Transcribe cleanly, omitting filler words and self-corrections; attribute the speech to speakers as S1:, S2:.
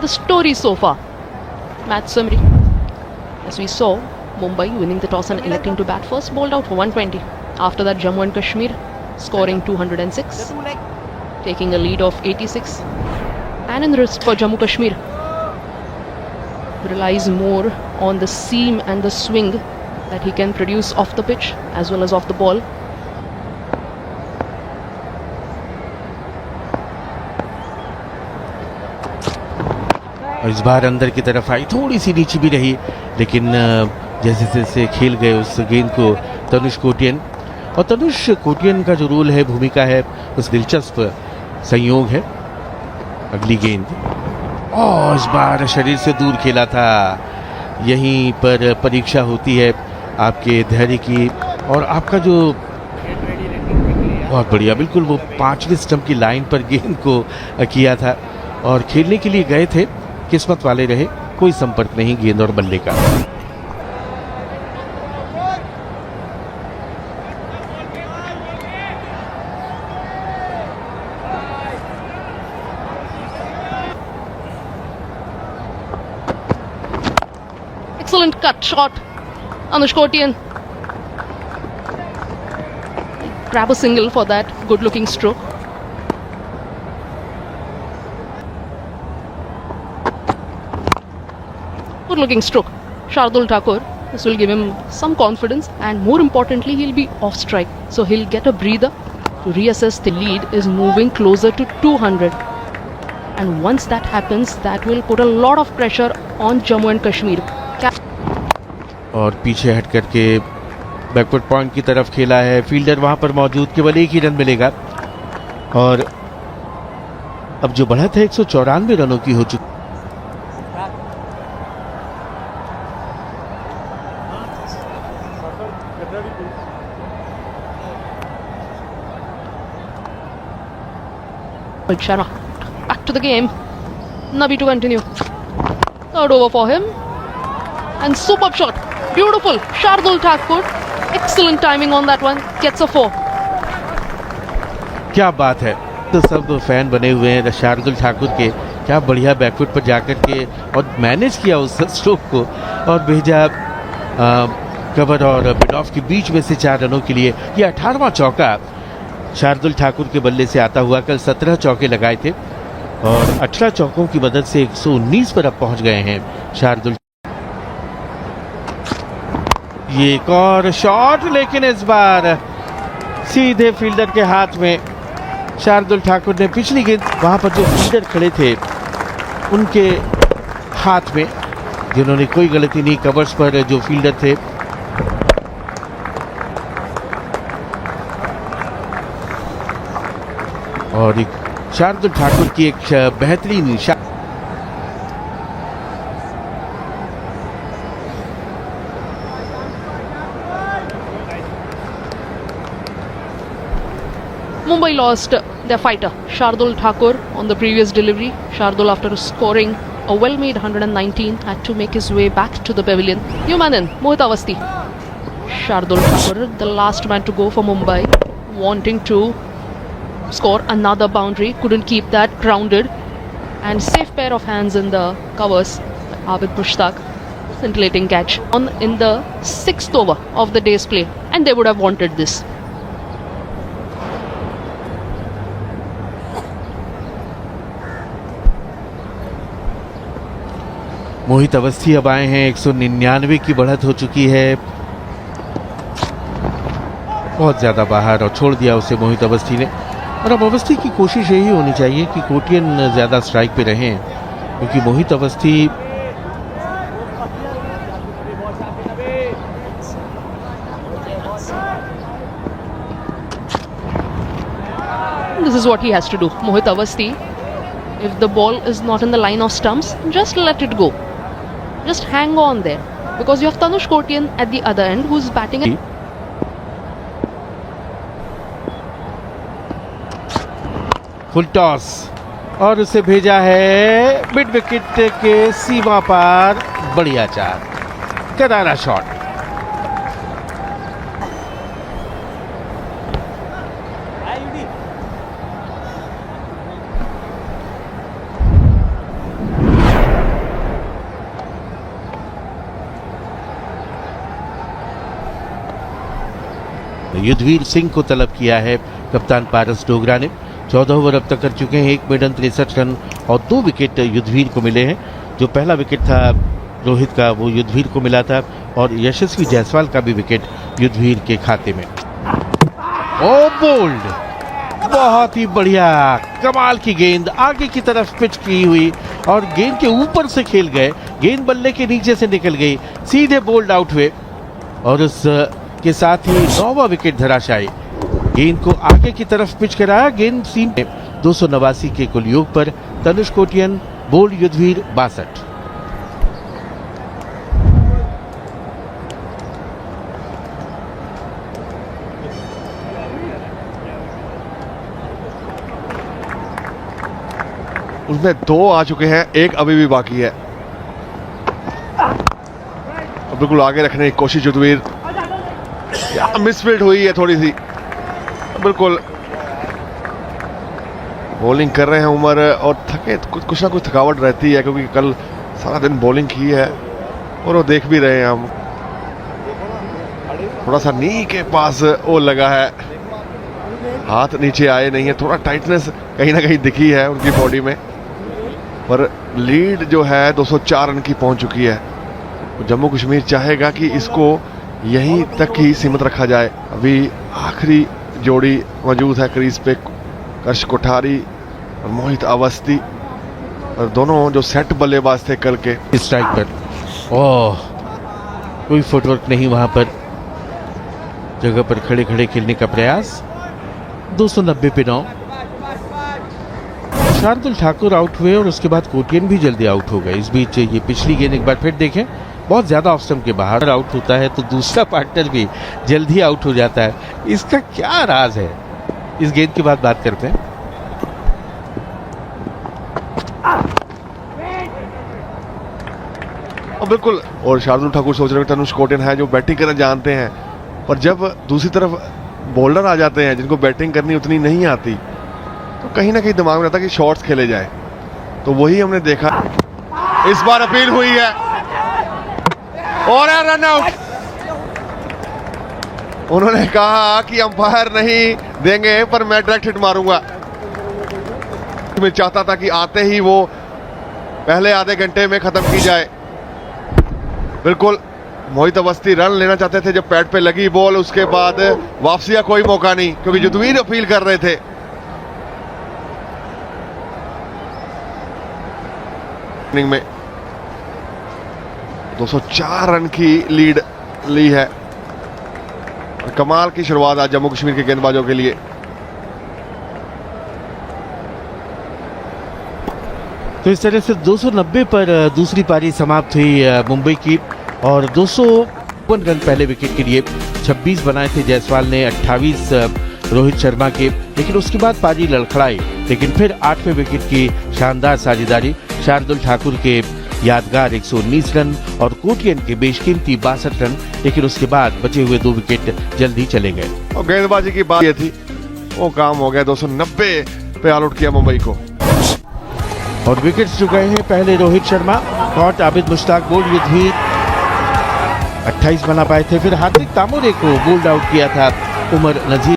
S1: the story so far. Match summary. As we saw, Mumbai winning the toss and electing to bat first, bowled out for 120. After that, Jammu and Kashmir scoring 206, taking a lead of 86. And in the risk for Jammu Kashmir, relies more on the seam and the swing that he can produce off the pitch as well as off the ball.
S2: और इस बार अंदर की तरफ आई, थोड़ी सी नीचे भी रही, लेकिन जैसे जैसे खेल गए उस गेंद को तनुष कोटियन, और तनुष कोटियन का जो रोल है, भूमिका है, उस दिलचस्प संयोग है। अगली गेंद, और इस बार शरीर से दूर खेला था। यहीं पर परीक्षा होती है आपके धैर्य की, और आपका जो बहुत बढ़िया, बिल्कुल वो 5वें स्टंप की लाइन पर गेंद को किया था, और खेलने के लिए गए थे, किस्मत वाले रहे, कोई संपर्क नहीं गेंद और बल्ले का।
S1: Excellent cut shot. Anush Kotian. Grab a single for that good looking stroke. Good looking stroke. Shardul Thakur. This will give him some confidence, and more importantly, he'll be off strike. So he'll get a breather to reassess. The lead is moving closer to 200. And once that happens, that will put a lot of pressure on Jammu and Kashmir.
S2: और पीछे हट करके backward point की तरफ खेला है, fielder वहां पर मौजूद, केवल एक ही रन मिलेगा। और अब जो बढ़त है 194 रनों की हो चुकी।
S1: Sharma back to the game. Nabi to continue. Third over for him. And superb shot. Beautiful. Shardul Thakur. Excellent timing on that one. Gets a 4.
S2: क्या बात है, तो सब फैन बने हुए हैं शार्दुल ठाकुर के। क्या बढ़िया बैकफुट पर जाकर के और मैनेज किया उस स्ट्रोक को, और भेजा कवर और मिड ऑफ के बीच में से 4 रनों के लिए। ये 18वां चौका शार्दुल ठाकुर के बल्ले से आता हुआ। कल 17 चौके लगाए थे, और 18 चौकों की मदद से 119 पर अब पहुंच गए हैं शार्दुल। ये एक और शॉट, लेकिन इस बार सीधे फील्डर के हाथ में। शार्दुल ठाकुर ने पिछली गेंद वहां पर जो फील्डर खड़े थे उनके हाथ में, जिन्होंने कोई गलती नहीं, कवर्स पर जो फील्डर थे। और एक शार्दुल ठाकुर की एक बेहतरीन shot.
S1: Mumbai lost their fighter Shardul Thakur on the previous delivery. Shardul, after scoring a well-made 119, had to make his way back to the pavilion. New man in, Mohit Awasthi. Shardul Thakur, the last man to go for Mumbai, wanting to score another boundary, couldn't keep that grounded, and safe pair of hands in the covers. Abid Mushtaq, scintillating catch in the 6th over of the day's play, and they would have wanted this.
S2: मोहित अवस्थी अब आए हैं, 199 की बढ़त हो चुकी है। बहुत ज्यादा बाहर, और छोड़ दिया उसे मोहित अवस्थी ने। और अब अवस्थी की कोशिश यही होनी चाहिए कि कोटियन ज्यादा स्ट्राइक पे रहें, क्योंकि मोहित Awasthi
S1: This is what he has to do. Mohit Awasthi, if the ball is not in the line of stumps, just let it go. Just hang on there, because you have Tanush Kotian at the other end who's batting.
S2: Full toss, और उसे भेजा है mid wicket के सीमा पार। बढ़िया 4, करारा shot. Yudhvir Singh को तलब किया है कप्तान पारस डोगरा ने। 14 ओवर अब तक कर चुके हैं, 1 मेडन 63 रन और 2 विकेट युद्धवीर को मिले हैं। जो पहला विकेट था रोहित का वो युद्धवीर को मिला था और यशस्वी जायसवाल का भी विकेट युद्धवीर के खाते में। ओ बोल्ड, बहुत ही बढ़िया, कमाल की गेंद आगे की तरफ पिच की हुई और गेंद के ऊपर से खेल गए, गेंद बल्ले के नीचे से निकल गई, सीधे बोल्ड आउट हुए और उस के साथ ही 9वां विकेट धराशायी। गेंद को आगे की तरफ पिच कराया, गेंद सीम 289 के कुल योग पर तनुष कोटियन, बोल्ड युद्धवीर 62।
S3: उसमें 2 आ चुके हैं, 1 अभी भी बाकी है। बिल्कुल आगे रखने की कोशिश युद्धवीर, मिसफील्ड हुई है थोड़ी सी। बिल्कुल बॉलिंग कर रहे हैं उमर और थके, कुछ ना कुछ थकावट रहती है क्योंकि कल सारा दिन बॉलिंग की है और वो देख भी रहे हैं हम। थोड़ा सा नी के पास वो लगा है, हाथ नीचे आए नहीं है, थोड़ा टाइटनेस कहीं ना कहीं दिखी है उनकी बॉडी में, पर लीड जो है 204 रन की पहुंच चुकी है। जम्मू कश्मीर चाहेगा कि इसको यहीं तक ही सीमित रखा जाए। अभी आखिरी जोड़ी मौजूद है क्रीज पे, कर्श कोठारी और मोहित अवस्थी, और दोनों जो सेट बल्लेबाज थे कल के।
S2: स्ट्राइक पर ओह, कोई फुटवर्क नहीं वहां पर, जगह पर खड़े खड़े खेलने का प्रयास। 290 पे 9। शार्दुल ठाकुर आउट हुए और उसके बाद कोटियन भी जल्दी आउट हो गए। इस बीच ये पिछली गेंद एक बार फिर देखें, बहुत ज्यादा ऑफ स्टंप के बाहर आउट होता है तो दूसरा पार्टनर भी जल्दी आउट हो जाता है। इसका क्या राज है, इस गेंद की बात करते हैं।
S3: बिल्कुल, और शार्दुल ठाकुर सोच रहे हैं तनुष कोटियन है जो बैटिंग करना जानते हैं, और जब दूसरी तरफ बॉलर आ जाते हैं जिनको बैटिंग करनी उतनी नहीं आती तो कहीं ना कहीं दिमाग में रहता है कि शॉट्स खेले जाए, तो वही हमने देखा। इस बार अपील हुई है और रन आउट। उन्होंने कहा कि अंपायर नहीं देंगे पर मैं डायरेक्ट हिट मारूंगा। मैं चाहता था कि आते ही वो पहले आधे घंटे में खत्म की जाए। बिल्कुल, मोहित अवस्थी रन लेना चाहते थे जब पैड पे लगी बॉल, उसके बाद वापसी का कोई मौका नहीं क्योंकि युद्धवीर अपील कर रहे थे। में 204 रन की लीड ली है। कमाल की शुरुआत आज जम्मू कश्मीर के गेंदबाजों के लिए।
S2: तो इस तरह से 290 पर दूसरी पारी समाप्त हुई मुंबई की और 252 रन पहले विकेट के लिए 26 बनाए थे जायसवाल ने, 28 रोहित शर्मा के, लेकिन उसके बाद पारी लड़खड़ाई। लेकिन फिर 8वें विकेट की शानदार साझेदारी, शार्दुल ठाकुर के यादगार 119 रन और कोटियन के बेशकीमती 62 रन, लेकिन उसके बाद बचे हुए 2 विकेट जल्दी चले गए।
S3: और गेंदबाजी की बात ये थी, वो काम हो गया। 290 पे ऑल आउट किया मुंबई को।
S2: और विकेट्स जो गए हैं, पहले रोहित शर्मा, कॉट आबिद मुश्ताक, बोल्ड युद्धवीर 28 बना पाए थे, फिर हार्दिक तामोरे को बोल्ड आउट किया था उमर नजीर।